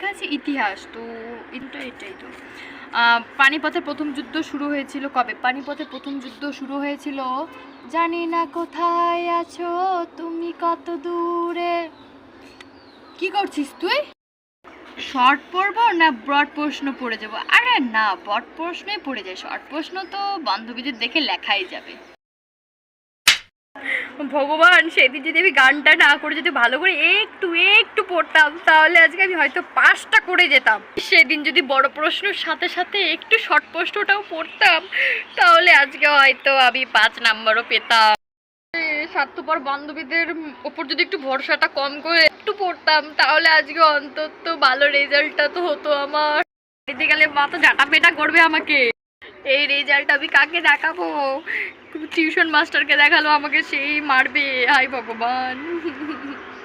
লেখা আছে ইতিহাস, তো এটাই তো। পানিপথের প্রথম যুদ্ধ শুরু হয়েছিল কবে? পানিপথের প্রথম যুদ্ধ শুরু হয়েছিল, জানি না কোথায় আছো তুমি কত দূরে। কি করছিস তুই? শর্ট পড়বো না ব্রড প্রশ্ন পড়ে যাবো? আরে না, ব্রড প্রশ্নই পড়ে যায়, শর্ট প্রশ্ন তো বান্ধবীদের দেখে লেখাই যাবে। ভগবান, সেদিন যদি আমি গানটা না করে যদি ভালো করে একটু একটু পড়তাম, তাহলে আজকে আমি হয়তো 5টা করে যেতাম। সেদিন যদি বড় প্রশ্নের সাথে সাথে একটু শর্ট প্রশ্নটাও পড়তাম, তাহলে আজকে হয়তো আমি 5 নাম্বারও পেতাম। স্বার্থপর বান্ধবীদের ওপর যদি একটু ভরসাটা কম করে একটু পড়তাম, তাহলে আজকে অন্তত ভালো রেজাল্টটা তো হতো আমার। দিতে গেলে মা তো জাটা পেটা করবে আমাকে। এই রেজাল্ট আমি কাকে দেখাবো? টিউশন মাস্টারকে দেখালো আমাকে, সেই মারবে। হাই ভগবান।